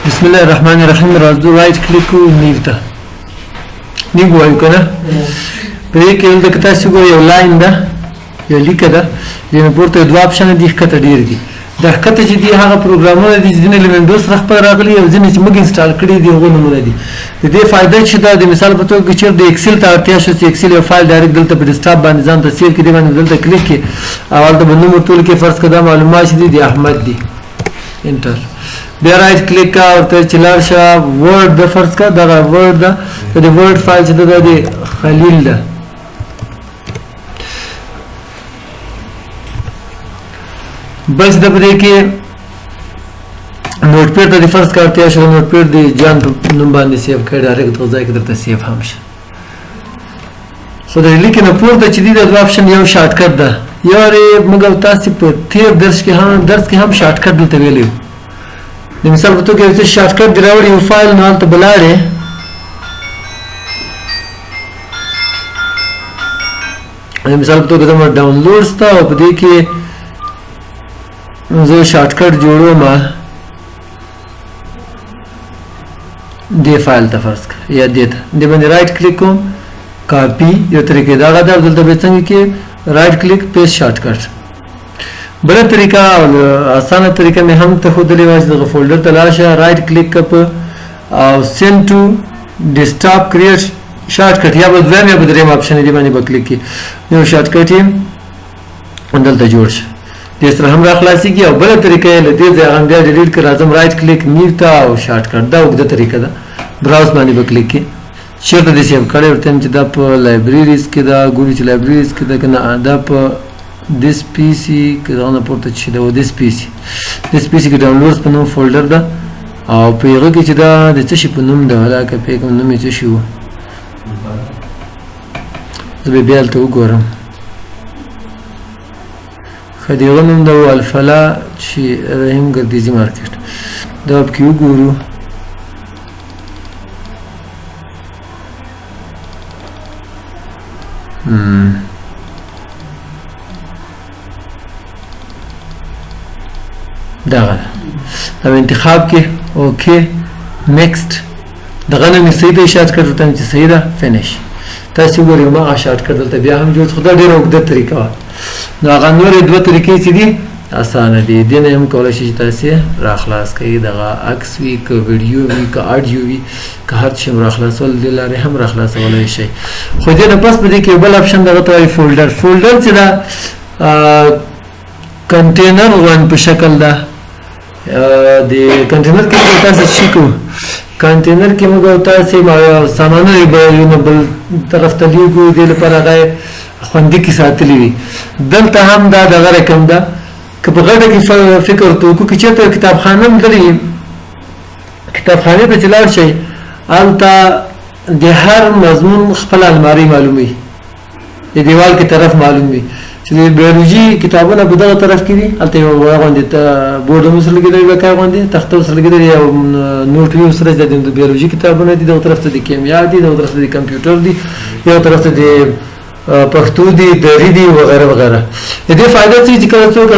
بسم الله الرحمن الرحیم راځو رائټ کلیک کوو نیو ته نیو وایو کنه په دې کې دلته تاسو ګورئ یو لاین ده یو لیک ده ینه پورته دوه اپشن دي ښکته ډیر دي د ښکته چې دي هغه پروګرامونه دي چې ځینې له وینډوز څخه خپل راغلي او ځینې چې موږ انسټال کړي دي هغه نمونه دي د دې فایده چې دا د مثال په توګه چې د ایکسل ته اړتیا شو چې ایکسل یو فایل ډایرکټ دلته په ډیسکټاپ باندې ځان ته سیو کړي باندې دلته کلیک کړي او هلته به نوم ورټول کې فرض کړه معلومات دي د احمد دي انټر بیا رائټ کلیک کا او ته چلار شه ورډ د فرض کا دا ورډ دا د ورډ فایل چې د خلیل ده بس د پدې کې نوٹ پیډ ته فرض کارته شو نوٹ پیډ دی جان په نوم باندې سیو کړی ډایرکټ د ځای کې درته سیو هم شي خو د لیکن پورته چې دی د اپشن یو شارټ کټ ده یاره موږ تاسو په تیر درس کې هم شارټ کټ دلته ویلو د مثال په توګه چې شارټ کټ دی راوړي یو فایل نه ته بلاړې د مثال په توګه زموږ ډاونلوډز ته او په دې کې زه شارټ کټ جوړوم دې فایل ته فرض کړه یا دې ته دې باندې رائټ کلیک کوم کاپی یو طریقې دا غدا دلته به څنګه کې رائټ کلیک پیسټ شارټ کټ بل طریقہ آسانه طریقہ مې هم ته خودلې وایي د فولډر ته لاشه رائټ کلیک کپ او سند ټو ډیسکټاپ کریټ شارټ کټ یا به دویم یا به دریم اپشن دی باندې وکلیک کی یو شارټ کټ یې دلته جوړ شي د سره هم را خلاصي کی او بل طریقې له دې ځای هم بیا ډیلیټ کړه اعظم رائټ کلیک نیو تا او شارټ کټ دا وګړه طریقه ده براوز باندې وکلیک کی چیرته دې سیو کړی ورته چې دا په لایبرریز کې دا ګوري چې لایبرریز کې دا کنه دا په this PC کې دا نه پورته چې دا this PC کې ډاونلوډز په نوم فولډر ده او په هغه کې چې دا د څه شي په نوم ده علاقه په کوم نوم یې څه شي و زه به بیا ته وګورم خدیغه نوم ده الفلا چې رحیم ګردیزي مارکیټ دا په کې وګورو دغه او انتخاب کې اوکې نیکسټ دغه نه صحیح ته شارټ کټ ورته چې صحیح ده فینیش تاسو ګورئ ما شارټ کټ دلته بیا هم جوړ خو دا ډېره اوږده طریقه وه نو هغه نورې دوه طریقې چې دي اسانه دي دې نه هم کولی شئ چې تاسې راخلاص کړئ دغه عکس وي که ویډیو وي که اډیو وي که هر څه هم راخلاصول دې لارې هم راخلاصولی شئ خو دې نه پس په دې کې یو بل اپشن دغه ته وایي فولډر چې دا کنټینر ون په شکل ده د کنټینر کې موږ تاسو شي کو کنټینر کې موږ تاسو سامانه یو بل طرف ته لیږو د لپاره هغه خوندې کې ساتلی وي دلته هم دا دغه رقم ده که په غټه کې فکر وکړو چې چېرته کتابخانه هم لري کتابخانې ته چې لاړ شئ هلته د هر مضمون خپل المارۍ معلوموي د دیوال کې طرف معلوم وي چې د بیولوژي کتابونه په دغه طرف کې دي هلته یو غوندې بورډ هم سره لګېدلی وي که غوندې تخته سره لګېدلی او نوټ وي سره د بیولوژي کتابونه دي دغه طرف ته د کیمیا دي دغه طرف ته د کمپیوټر دي یو طرف ته د پښتو دي دري دي وغیره وغیره د دې فایده چې کله څوک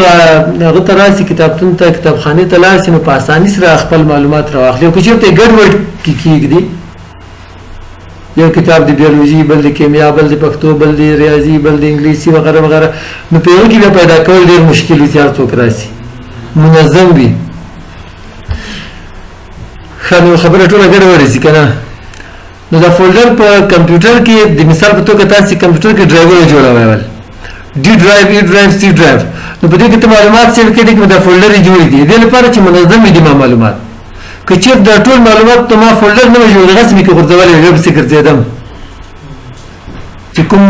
هغه ته راشي کتابتون ته کتابخانې ته لاړ شي نو په اساني سره خپل معلومات راواخلي او که چېرته یې ګډوډ کېږدي یو کتاب د بیولوژي بل د کیمیا بل د پښتو بل د ریاضي بل د انګلیسي وغیره وغیره نو په یو کې بیا پیدا کول ډېر مشکل وي چې هر څوک راشي منظم وي ښه نو خبره ټوله ګډوډه شي که نه نو دا فولډر په کمپیوټر کې د مثال په توګه تاسې کمپیوټر کې ډرایوونه جوړوئ ډي ډرایو ای ډرایو سی ډرایو نو په دې کې ته معلومات سیو کړي چې دا فولډر یې جوړ دي دې لپاره چې منظم وي د معلومات که چېرته دا ټول معلومات ته ما فولډر نه وي جوړ دغسې مې کې غورځولی وي پسې ګرځېدم چې کوم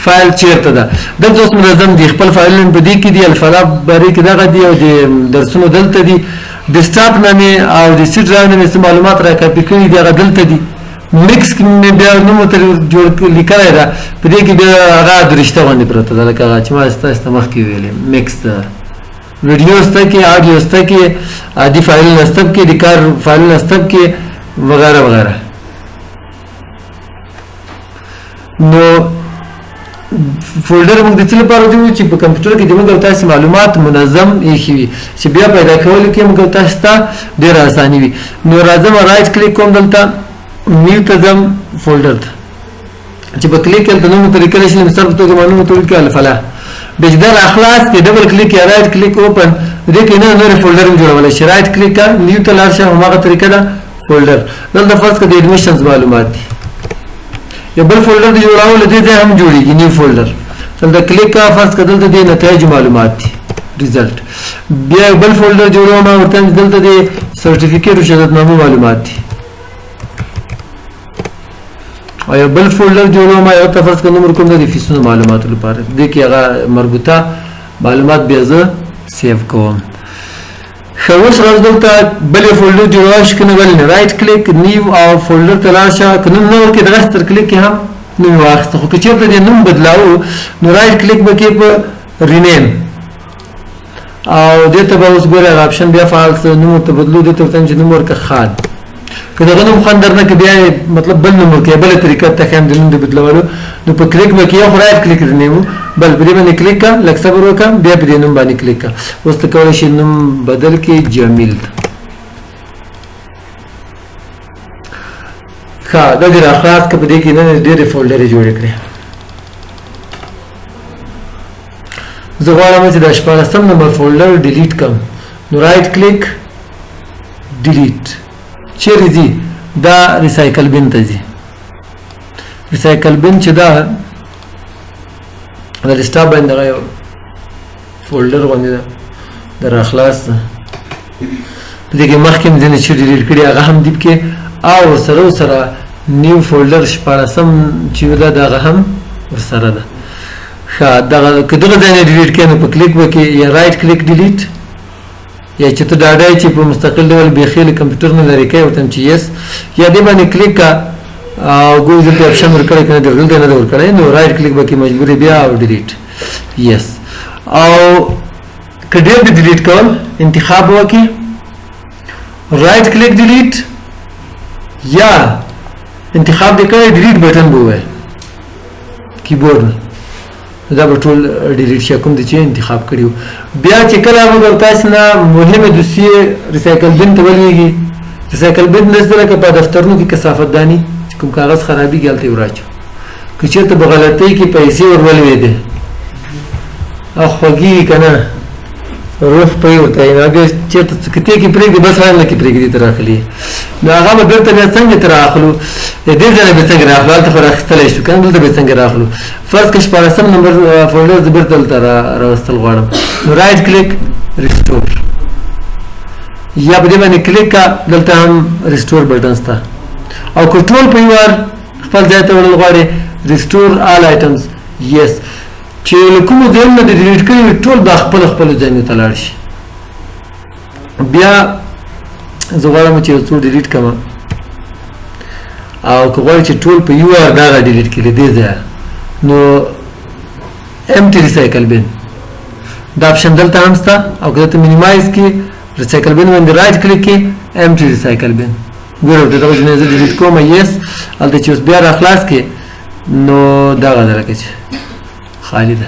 فایل چېرته ده دلته اوس منظم دي خپل فایلونه په دې کې دي الفلا بارې کې دغه دي او د درسونو دلته دي ډیسکټاپ نه مې او د سی ډرایو نه مې څه معلومات را کاپي کړي دي هغه دلته دي مکس کې مې بیا نوم ورته جوړ لیکلی ده په دې کې بیا هغه درشته غوندې پرته ده لکه هغه چې ما ستاسو ته مخکې ویلې مکس ده ویډیو سته کې آډیو سته کې عادي فایلونه سته کې د کار فایلونه سته کې وغیره وغیره نو فولډر موږ د څه لپاره جوړوو چې په کمپیوټر کې د موږ تاسو معلومات منظم ایښي وي چې بیا پیدا کول کې موږ تاسو ته ډېر اساني وي. نو راځم رائټ کلیک کوم دلته نیو ته ځم فولډر ته چې په کلیک کړل نو طریقې نشي مثال په توګه معلومات ټول کې الفلا بجدار اخلاص کې ډبل کلیک یا رائټ کلیک اوپن دې کې نه نور فولډر جوړول شي. رائټ کلیک کا نیو ته لاړ شه همغه طریقه ده فولډر. دلته فرض کړئ د ایډمیشنز معلومات دي یو بل فولډر جوړاول دې ځای هم جوړیږي نیو فولډر. دلته کلیک کا فرض کړئ دلته د نتایج معلومات دي ریزلټ. بیا بل فولډر جوړوم ورته دلته د سرټیفیکیټ او شهادتنامه معلومات دي. او یو بل فولډر جوړوم یو ته فرض کړئ نمبر کوم د فیسونو معلوماتو لپاره دې کې هغه مربوطه معلومات بیا زه سیو کوم. خو اوس راځو دلته بل فولډر جوړول شي کنه ولنه رائټ کلیک نیو او فولډر ته لاشه کنه نو کې دغه تر کلیک کې هم نو واخته خو چې په دې نوم بدلاو نو رائټ کلیک وکړئ په رینیم او دې ته به اوس ګوره آپشن بیا فعال نوم ته بدلو دې ته چې نوم ورکه خان کله غنوم خان درنه کې بیا مطلب بل نوم کې بل طریقه ته هم د نوم د بدلولو نو په کلیک وکړئ او رائټ کلیک رینیمو بل پرې باندې کلیک کا لکه صبر وکړه بیا پرې نوم باندې کلیک کا اوس ته کولای شي نوم بدل کې جمیل ښه دا د راخلاص کې په دې کې نه ډېرې فولډرې جوړې کړې. زه غواړم چې د 14 نمبر فولډر ډیلیټ کړم نو رائټ کلیک ډیلیټ چیرې ځي دا ریسایکل بن ته ځي. ریسایکل بن چې دا د لیسټا باندې یو فولډر باندې د راخلاص په دې کې مخکې مې ځینې چې ډیلیټ کړي هغه هم دیپ کې او سره نیو فولډر 14 چې دا دغه هم ورسره ده. ښه دغه که دغه ځای نه ډیلیټ کړې نو په کلیک وکړئ یا رائټ کلیک ډیلیټ یا چې ته ډاډه چې په مستقل ډول بیخي له کمپیوټر نه لرې کوې ورته چې یس یا دې باندې کلیک کا او ګوز ته آپشن ورکړی کنه دلته نه ورکړی نو رائټ کلیک وکړئ مجبورې بیا او ډیلیټ یس او که ډېر دې ډیلیټ کول انتخاب وکړئ رائټ کلیک ډیلیټ یا انتخاب دې کړی ډیلیټ بټن به ووایي کیبورډ نه دا به ټول ډیلیټ شي کوم چې انتخاب کړیو. بیا چې کله موږ تاسو نه مهمه دوسیه ریسایکل بن ته ولېږي ریسایکل بن نشته که په دفترونو کې کثافت دانی کوم کاغذ خرابي ګالته وراچو که چېرته به غلطۍ کې پیسې ورولوېدې او خوږي کنه روح پرې ورته یې هغه چېرته کتې کې پرېږدي بس نه کې پرېږدي تر اخلي نو هغه به بېرته بیا څنګه تر اخلو دې ځای به څنګه راخلو هلته خو راخیستلی شو که نه دلته به څنګه راخلو. فرض که 14 نمبر فولډر زه بېرته دلته راوستل غواړم نو رائټ کلیک ریسټور یا په دې باندې کلیک کا دلته هم ریسټور بټن شته او که ټول په یو وار خپل ځای ته وړل غواړې ریسټور آل آیټمز یس چې له کومو ځایونو نه دې ډیلیټ کړي وي ټول به خپلو ځایونو ته لاړ شي. بیا زه غواړم چې یو څو ډیلیټ کړم او که غواړې چې ټول په یو وار دغه ډیلیټ کړي دې ځایه نو امټي ریسایکل بن دا آپشن دلته هم شته او که دلته مینیمایز کړي ریسایکل بن باندې رائټ کلیک کړي امټي ریسایکل بن ګوره دغه ځای زه ډیلیټ کوم یس هلته چې اوس بیا راخلاص کړي نو دغه درکه چې خالی ده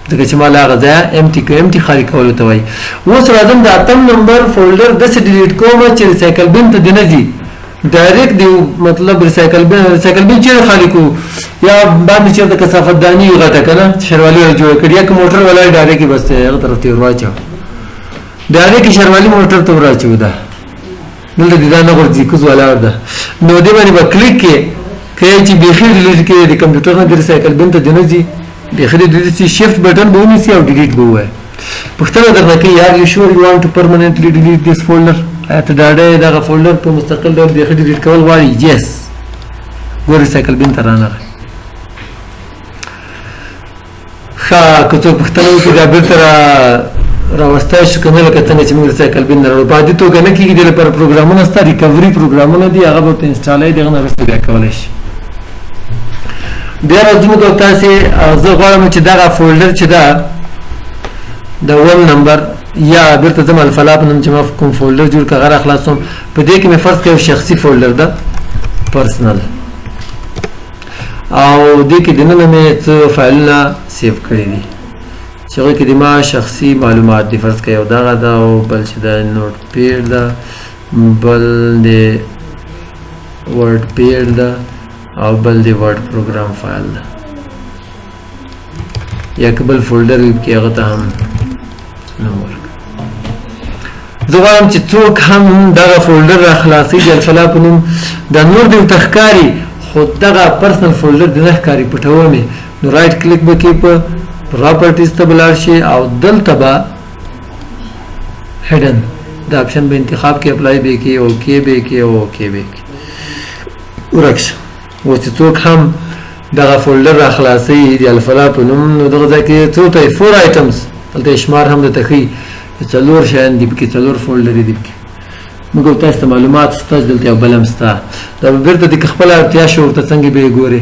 ځکه چې ما له هغه ځایه امټي خالي کولو ته وایي. اوس راځم د 8 نمبر فولډر داسې ډیلیټ کوم چې ریسایکل بن ته دې نه ځي ډایرکټ دی مطلب ریسایکل بن چیرې خالي کو یا باندې چېرته کثافت داني غټه که نه شروالي جوړه کړي یا که موټر ولاړ ډایرکټ بس هغه طرف ته یې ورواچوه ډایرکټ شروالي موټر ته ورواچوو ده دلته دې دا نه غورځي کوز ولاړ ده نو دې باندې به کلیک کې که چې بیخي ډیلیټ کړي د کمپیوټر نه د ریسایکل بن ته دې نه ځي بیخي دې ډیلیټ شي شیفټ بټن به ونیسي او ډیلیټ به ووایي. پوښتنه درنه کوي یار یو شور یو وانټ ټو پرمننټلی ډیلیټ دیس فولډر آیا ته ډاډه یې دغه فولډر په مستقل ډول بیخي ډیلیټ کول غواړي یس ګور ریسایکل بن ته رانغی. ښه که څوک پوښتنه وکړي دا بېرته راوستی شو که نه لکه څنګه چې موږ ریسایکل بن نه راوړو په عادي توګه نه کېږي دې لپاره پروګرامونه شته ریکوري پروګرامونه دي هغه به ورته انسټالوي د هغه نه وروسته بیا کولی شي. بیا راځو موږ تاسې زه غواړم چې دغه فولډر چې ده د 1 نمبر یا بیرته ځم الفلا په نوم چې ما کوم فولډر جوړ کړ هغه راخلاصوم په دې کې مې فرض کړه یو شخصي فولډر ده پرسنل او دې کې دننه مې څه فایلونه سیو کړي دي چې هغه کې د ما شخصي معلومات دي فرض کړئ یو دغه ده او بل چې د نوټ پیډ ده بل د ورډ پیډ ده او بل د ورډ پروګرام فایل ده یا که بل فولډر وي کې هغه ته هم نوم ورکړه زه غواړم چې څوک هم دغه فولډر را خلاصوي د الفلا په نوم دا نور دې ورته ښکاري خو دغه پرسنل فولډر دې نه ښکاري پټوم یې نو رایټ کلیک به کې په پراپرټیز ته به لاړ شي او دلته به هډن دا اپشن به انتخاب کې اپلای به کې اوکې به کې او اوکې به کې ورک شه اوس چې څوک هم دغه فولډر را خلاصوي د الفلا په نوم نو دغه ځای کې څو ته 4 آیټمز دلته شمار هم درته ښیي څلور شیان دي پکې څلور فولډرې دي پکې موږ تاسو ته معلومات شته دلته یو بل هم شته دا به بیرته د خپله اړتیا شو ورته څنګه به یې ګورې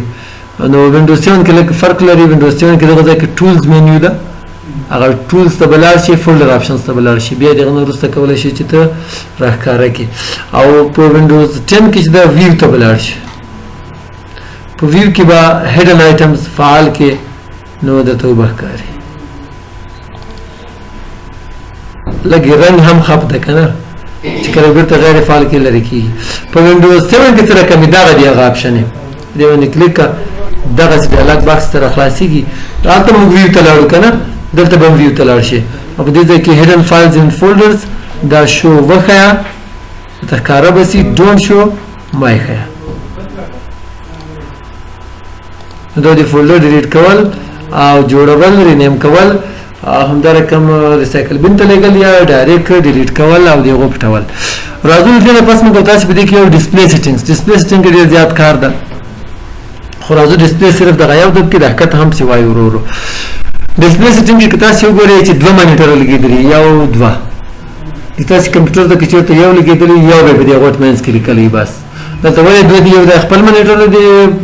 نو وینډوز 7 کې لږ فرق لري وینډوز 7 کې دغه ځای کې ټولز مینیو ده هغه ټولز ته به لاړ شي فولډر آپشنز ته به لاړ شي بیا دغه نه وروسته کولی شي چې ته راښکاره کړي او په وینډوز 10 کې چې دا ویو ته به لاړ شي په ویو کې به هیډن آیټمز فعال کې نو درته به ښکاري لږ رنګ هم خپ ده که نه چې کله بیرته غیر فعال کې لرې کېږي په وینډوز 7 کې څه رقمې دغه دي هغه آپشن یې دې باندې کلیک کړه دغسې ډایلاګ باکس ته راخلاصېږي هلته موږ ویو ته لاړو که نه دلته به هم ویو ته لاړ شي او په دې ځای کې هیډن فایلز اینډ فولډرز دا شو وښیه ته ښکاره به سي ډونټ شو مه یې ښیه دا د فولډر ډیلیټ کول او جوړول رینیم کول همدا رقم ریسایکل بن ته لګل یا ډایرکټ ډیلیټ کول او دغه پټول راځو دې پس موږ تاسو په دې کې یو ډسپلی سیټینګز ډسپلی سیټینګ ډیر زیات کار ده خو راځو ډسپلی صرف د غیاب د کې د حرکت هم سی وای ورو ډسپلی سیټینګ کې تاسو وګورئ چې دوه مانیټر لګیدلي یو دوه تاسو کمپیوټر د کې چیرته یو لګیدلی یو به د غوټ مینس کې لیکلی بس دلته ولې دوه دی یو د خپل مانیټر د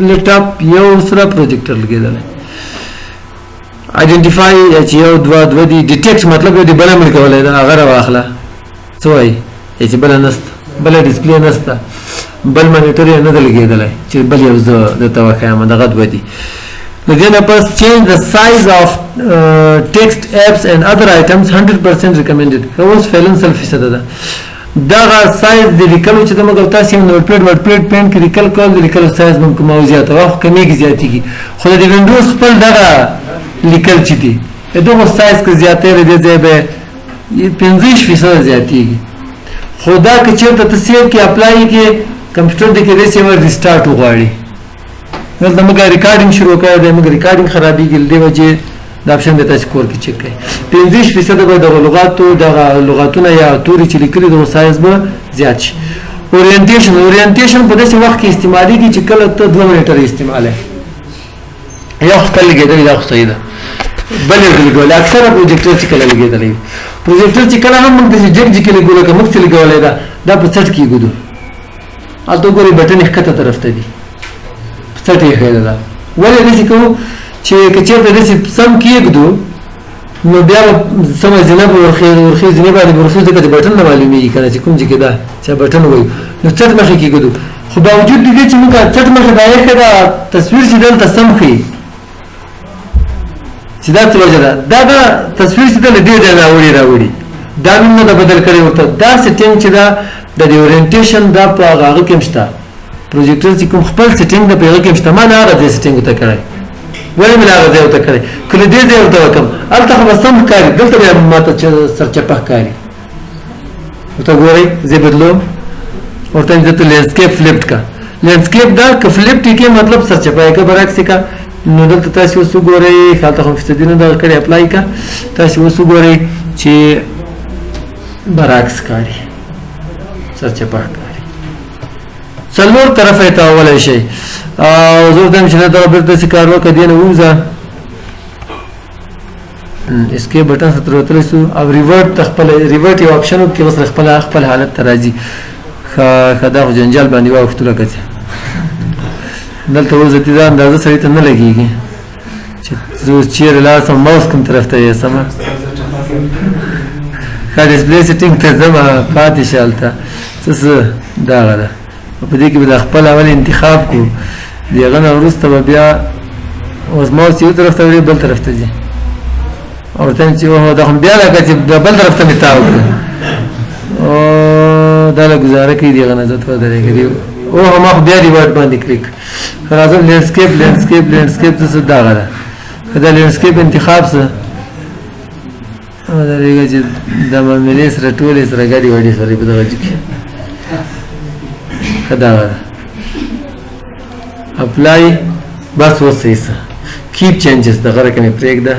لیپټاپ یو سره پروجیکټر لګیدلی آئیډنټیفای چې یو دوه دی ډیټیکټ مطلب یو دی بله مړ کولی ده هغه راواخله څه وایي چې بله نسته بله ډسپلی نسته بل مانیټر یې نه ده لګېدلی چې بل یو زه درته وښیم دغه دوه دي نو دې نه پس چینج د سایز آف ټیکسټ ایپس اینډ ادر آیټمز 100% ریکمنډډ اوس فعلا 100% ده دغه سایز د لیکلو چې د موږ تاسو یو نوټ پیډ ورډ پیډ پین کې لیکل کول د لیکلو سایز ممکن مو زیاته وخت کمیږي زیاتېږي خو د وینډوز خپل دغه لیکل چې دي دغه سایز که زیاتې لري دی به 15% زیاتېږي خو دا که چېرته ته سیو کې اپلای کې کمپیوټر د کې ریسیور ریسټارټ وغواړي دلته موږ ریکارډینګ شروع کړی دی موږ ریکارډینګ خرابېږي له دې وجې دا اپشن د تاسو کور کې چک کړئ 15% به دغه لغاتو دغه لغاتونه یا توري چې لیکلي دغه سایز به زیات شي اورینټیشن په داسې وخت کې استعمالېږي چې کله ته 2 منټه استعمالوې یا خو کله لګېدلی دا خو صحیح ده بل یې لګولی اکثره پروجیکټر چې کله لګېدلی پروجیکټر چې کله هم موږ داسې جګ جګ لګولو که موږ چې لګولی ده دا په څټ کې ږدو هلته وګورئ بټن یې ښکته طرف ته دي په څټ یې ښیده ده ولې داسې کوو چې که چېرته داسې سم کېږدو نو بیا به سمه زینه به ورخي زینې باندې به ورخي ځکه چې بټن نه معلومېږي که نه چې کوم ځای کې ده چې بټن وایو نو څټ مخې کېږدو خو باوجود د دې چې موږ څټ مخې دا ایښې ده تصویر چې دلته سم ښیي چې دا څه وجه ده دا د تصویر چې ده له دې ځای راوړي دا نوم نه ده بدل کړی ورته دا سیټینګ چې ده د دې اورینټیشن دا په هغه کې هم شته پروجیکټر چې کوم خپل سیټینګ ده په هغه کې هم شته ما نه هغه ځای سیټینګ ورته کړی ولې مې هغه ځای ورته کړی که له دې ځای ورته وکړم هلته خو به سم ښکاري دلته بیا ماته سرچپه ښکاري ورته ګورئ ځای بدلوم ورته مې دلته لینډسکیپ فلپډ کا لینډسکیپ دا که فلپډ یې کې مطلب سرچپه یې که برعکس یې کا نو دلته تاسو اوس وګورئ هلته خو فیصدي نه دغه کړی اپلای کا تاسو اوس وګورئ چې برعکس ښکاري سرچپه ښکاري څلور طرفه یې تاولی شئ او زه ورته یم چې نه دغه بېرته داسې کار وکړه دې نه ووځه اسکیپ بټن ته تر وتلی سو او ریورټ ته خپله ریورټ یو اپشن وکړي اوس خپل حالت ته راځي ښه دا خو جنجال باندې واوښتو لکه چې دلته اوس دا اندازه سړي ته نه لګېږي چې زه اوس چیرې لاړ شم ماوس کوم طرف ته یوسمه ښه ډسپلی سیټینګ ته ځم پاتې شه هلته څه دغه ده په دې کې به د خپل اول انتخاب کړو دغه نه وروسته به بیا اوس ماوس یو طرف ته وړي بل طرف ته ځي او ته چې وه دا هم بیا لکه چې بل طرف ته مې تاو کړه دا له ګزاره کوي دغه نه زه ته ودرېږي او ما خو بیا ریوارډ باندې کلیک راځم لینډسکیپ څه دغه ده دا لینډسکیپ انتخاب څه درېږه چې د معاملې سره ټولې سره ګډې وډې سره په دغه کې ښه دغه ده اپلای بس اوس صحیح څه کیپ چینجز دغه رقم یې پرېږده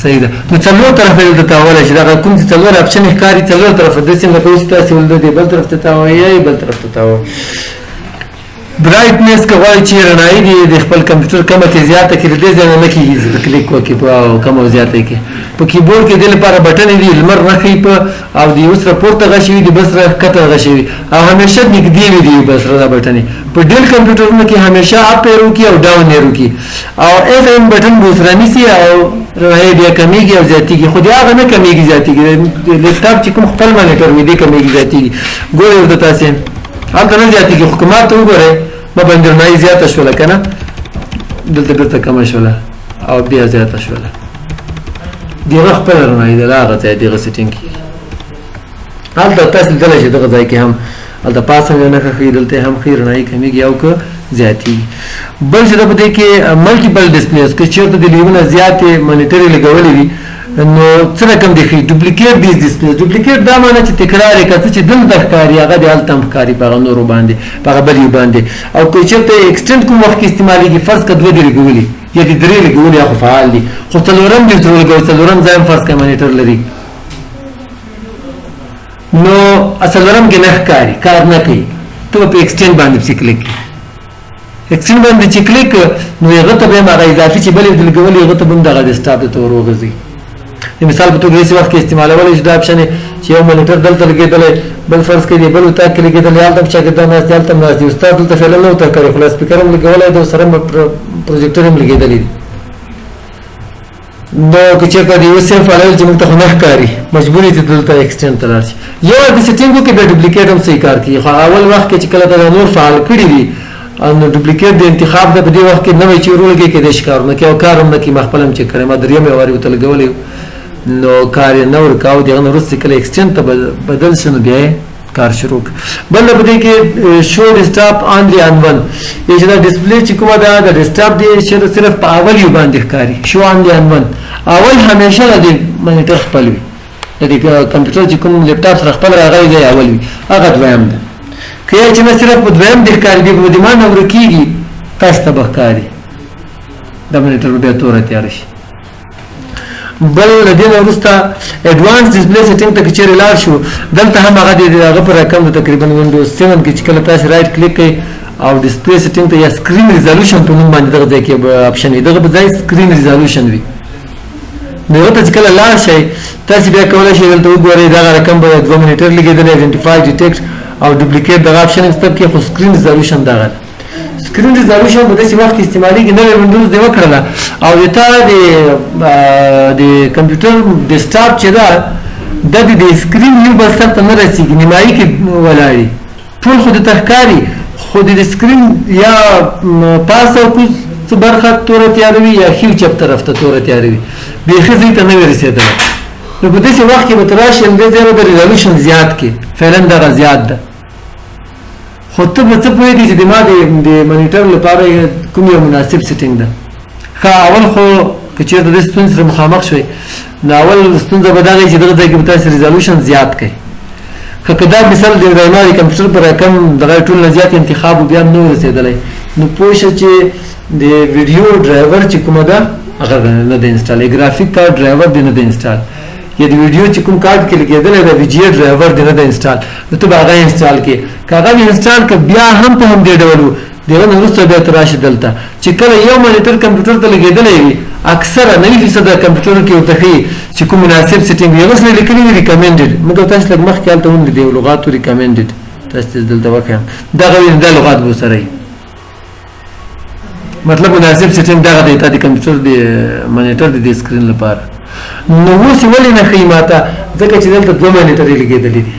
صحیح ده نو څلور طرفه دلته تاولی شي دغه کوم چې څلور اپشن ښکاري څلور طرفه داسې لکه اوس تاسې ولده دی بل طرف ته تاویئ بل طرف ته تاوئ برایټنس که غواړئ چې رڼایي دې د خپل کمپیوټر کمه کې زیاته کړي د دې ځای نه نه کېږي چې ته کلیک وکړې په کمه او زیاته کې په کیبورډ کې دې لپاره بټن دي لمر نه ښیي په او د یو سره پورته غشي وي د بل سره ښکته غشي وي او همیشه نږدې وي د یو بل سره دا بټنې په ډېر کمپیوټرونو کې همیشه اپ ایرو کې او ډاون ایرو کې او اف ام بټن به سره نیسي او رڼایي بیا کمیږي او زیاتېږي خو د هغه نه کمیږي زیاتېږي د لیپټاپ چې کوم خپل مانیټر وي دې کمیږي زیاتېږي ګورئ ورته تاسې هلته نه زیاتېږي خو که ما ته وګورئ ما باندې رڼایي زیاته شوله که نه دلته بېرته کمه شوله او بیا زیاته شوله دغه خپله رڼایي ده له هغه ځای دغه سیټینګ کې هلته تاسې لیدلی شئ دغه ځای کې هم هلته پاسه نښه ښیي دلته هم ښیي رڼایي کمیږي او که زیاتېږي بل چې ده په دې کې ملټیپل ډسپلیز که چېرته د لیونه زیاتې مانیټرې لګولې وي نو څه رقم دی ښیي ډوپلیکیټ دیز ډسپلیز ډوپلیکیټ دا معنی چې تکرار یې که څه چې دلته ښکاري هغه د هلته هم ښکاري په هغه نورو باندې په هغه بل یو باندې او که چېرته ایکسټنډ کوم وخت کې استعمالېږي فرض که دوه دې لګولي یا د درې لګولي یا خو فعال دي خو څلورم دې ضرور لګوي څلورم ځای هم فرض کړه مانیټر لري نو څلورم کې نه ښکاري کار نه کوي ته به په ایکسټنډ باندې پسې کلیک کړي ایکسټنډ باندې چې کلیک نو هغه ته به هم هغه اضافي چې بل یې لګولي هغه ته به هم دغه ډیسکټاپ ته ور وغورځي د مثال په توګه هېڅ وخت کې استعمالولی شي دا اپشن چې یو مانیټر دلته لګېدلی بل فرض کړئ د بل اتاق کې لګېدلی هلته هم شاګردان ناست دي هلته هم ناست دي استاد دلته فعلا نه ورته کړی خو لاسپیکر هم لګولی دی او سره پروجیکټر هم لګېدلی دي نو که چېرته د یو سیم فعالول چې موږ ته خو نه ښکاري مجبور یې چې دلته ایکسټینډ ته لاړ شي یو د سیټینګ وکړي بیا ډوپلیکیټ هم صحیح کار کوي خو اول وخت کې چې کله ته نور فعال کړي دي نو ډوپلیکیټ د انتخاب ده په دې وخت کې نوی چې ورولګي کېدای شي کار نه کوي او کار هم نه کوي ما خپل هم چک کړی ما درېیمې وارې ورته لګولی نو کار یې نه ورکاو دغه نه وروسته کله ایکسټینډ ته بدل شي نو بیا یې کار شروع کړ بل په دې کې شو ډیسکټاپ اونلی آن ون چې دا ډسپلی چې کومه ده د ډیسکټاپ دی چې صرف په اول یو باندې ښکاري شو اونلی آن ون اول همیشه د مانیټر خپل وي د دې کمپیوټر چې کوم لیپټاپ سره خپل راغلی دی اول وي هغه دویم ده که یې چې نه صرف په دویم دې ښکاري دی په دې ما نه ورکېږي تاسو ته به ښکاري دا مانیټر بیا توره تیاره شي بل له دې نه وروسته اډوانس ډسپلی سیټینګ ته که چېرې لاړ شو دلته هم هغه د هغه په رقم د تقریبا وینډوز 7 کې چې کله تاسې رایټ کلیک کوئ او ډسپلی سیټینګ ته یا سکرین ریزالوشن په نوم باندې دغه ځای کې اپشن وي دغه په ځای سکرین ریزالوشن وي نو هغه ته چې کله لاړ شئ تاسې بیا کولی شئ دلته وګورئ دغه رقم به 2 مانیټر لګېدلی آیډنټیفای ډیټیکټ او ډوپلیکیټ دغه اپشن انستاب کې خو سکرین ریزالوشن دغه ده سکرین ریزالوشن په داسې وخت کې استعمالېږي نوی وینډوز دې وکړله او د تا د کمپیوټر ډیسکټاپ چې ده دا د سکرین یو بل سر ته نه رسېږي نیمایي کې ولاړي ټول خو درته ښکاري خو د سکرین یا پاس او کوز څه برخه توره تیاره وي یا ښي چپ طرف ته توره تیاره وي بیخي ځای ته نه وي رسېدلی نو په داسې وخت کې به ته راشي همدې ځای به د ریزالوشن زیات کړي فعلا دغه زیات ده خو ته به څه پوهېږې چې د ما د مانیټر لپاره کوم یو مناسب سیټینګ ده ښه اول خو که چېرته دې ستونزې سره مخامخ شوئ نو اول ستونزه به دا وي چې دغه ځای کې به تاسې ریزالوشن زیات کړئ ښه که دا مثال د ما د کمپیوټر په رقم دغه ټول نه زیات انتخاب بیا هم نه و رسېدلی نو پوه شه چې د ویډیو ډرایور چې کومه ده هغه نه ده انسټال ګرافیک کارډ ډرایور دی نه ده انسټال یا د ویډیو چې کوم کارت کې لګېدلی د وی جی اے ډرایور دی نه ده انسټال نو ته به هغه انسټال کړې که هغه مې انسټال کړه بیا هم په همدې ډول و د هغه نه وروسته بیا ته راشي دلته چې کله یو مانیټر کمپیوټر ته لګېدلی وي اکثره 90% کمپیوټر کې ورته ښیي چې کوم مناسب سیټینګ وي هغه سره لیکلي وي ریکمنډډ موږ تاسو لږ مخکې هلته ولیدې یو لغات و ریکمنډډ تاسو ته دلته وښیم دغه وي دا لغات به ورسره وي مطلب مناسب سیټینګ دغه دی تا د کمپیوټر د مانیټر د دې سکرین لپاره نو اوس یې ولې نه ښیي ما ته ځکه چې دلته 2 مانیټرې لګېدلي دي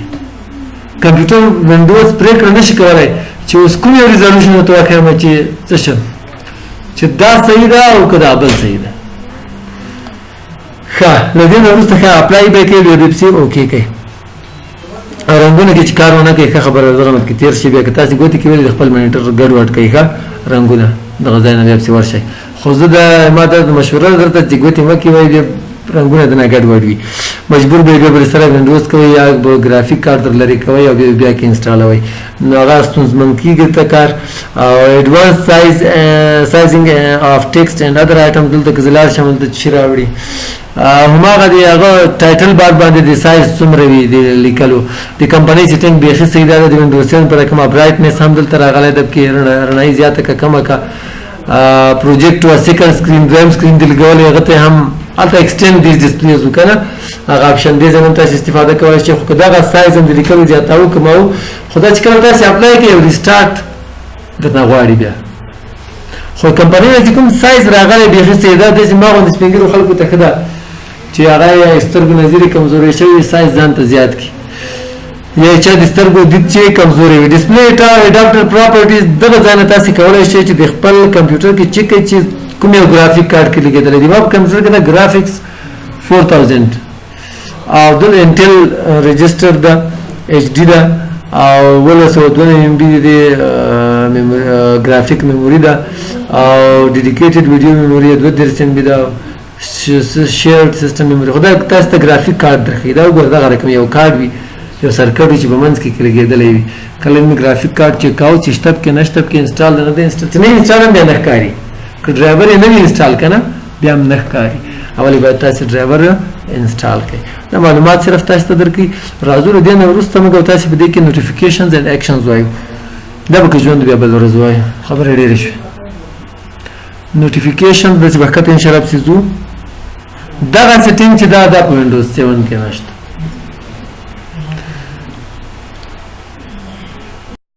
کمپیوټر وینډوز پرېکړه نه شي کولی چې اوس کوم یو ریزالوشن ورته وښیم چې څه شم چې دا صحیح ده او که دا بل صحیح ده. ښه له دې نه وروسته ښه اپلای به کوي ویب پسې اوکې کوي. رنګونه کې چې کار ونه کوي ښه خبره ده رحمت کې تېر شي بیا که تاسې ګوتې کې ولې د خپل مانیټر ګډوډ کوي ښه رنګونه دغه ځای نه بیا پسې ورشئ. خو زه ما ته مشوره درته چې ګوتې مه کوئ بیا رنګونه د نه ګډوډ وي مجبور به بیا سره وینډوز کوئ یا به ګرافیک کارت در لرې کوئ او بیا کې انسټالوئ نو هغه ستونزمن کېږي ته کار. او ایډوانس سایزینګ آف ټیکسټ اینډ ادر آیټم دلته که زه لاړ شم دلته چې راوړي هماغه د هغه ټایټل بار باندې د سایز څومره وي د لیکلو د کمپنۍ سیټینګ بیخي صحیح ده د وینډوزیان پر کومه برایټنس هم دلته راغلی ده کې رڼایي زیاته که کمه که پروجیکټ و سیکنډ سکرین دویم سکرین دې لګولی هغه ته هم هلته ایکسټینډ دیز ډسپلیز و که نه هغه اپشن دی زموږ تاسې استفاده کولی شئ خو که دغه سایز هم د لیکلو زیاتاو کموو خو دا چې کله تاسې اپلای کوئ یو ریسټارټ درنه غواړي بیا خو کمپنۍ نه چې کوم سایز راغلی بیخي صحیح ده داسې ما غوندې سپین ږیرو خلکو ته ښه ده چې هغه یې سترګو نظري کمزوري شوي سایز ځان ته زیات کړي یا چا د سترګو دید چې کمزوري وي. ډسپلی اډاپټر پراپرټیز دغه ځای نه تاسې کولی شئ چې د خپل کمپیوټر کې چیک کړئ چې کوم یو ګرافیک کارت کې لګېدلی دی. ما په کمپیوټر کې د ګرافکس 4000 او دل انټل رجسټر ده ایچ ډي ده او 1202 MB د ګرافیک میموري ده او ډیډیکیټډ ویډیو میموري 32 MB ده شیرډ سیستم میموري خو دا تاسو ته ګرافیک کارت درښیي دا وګوره دغه رقم یو کارت وي یو سرکټ وي چې په منځ کې لګېدلی وي کله مې ګرافیک کارت چیک کاوه چې شته پکې نه شته پکې انسټال نه دی انسټال چې نه انسټال هم بیا نه ښکاري که ډرایور یې نه وي انسټال که نه بیا هم نه ښکاري اولې باید تاسې ډرایور انسټال کړئ. دا معلومات صرف تاسو ته درکوي. راځو له دې نه وروسته موږ او تاسې په دې کې نوټیفیکیشنز اینډ ایکشنز وایو دا به که ژوند بیا بل ورځ وایو خبره ډېرې شوې. نوټیفیکیشن داسې به ښکته انشاءالله پسې ځو دغه سیټینګ چې دا په وینډوز 7 کې نشته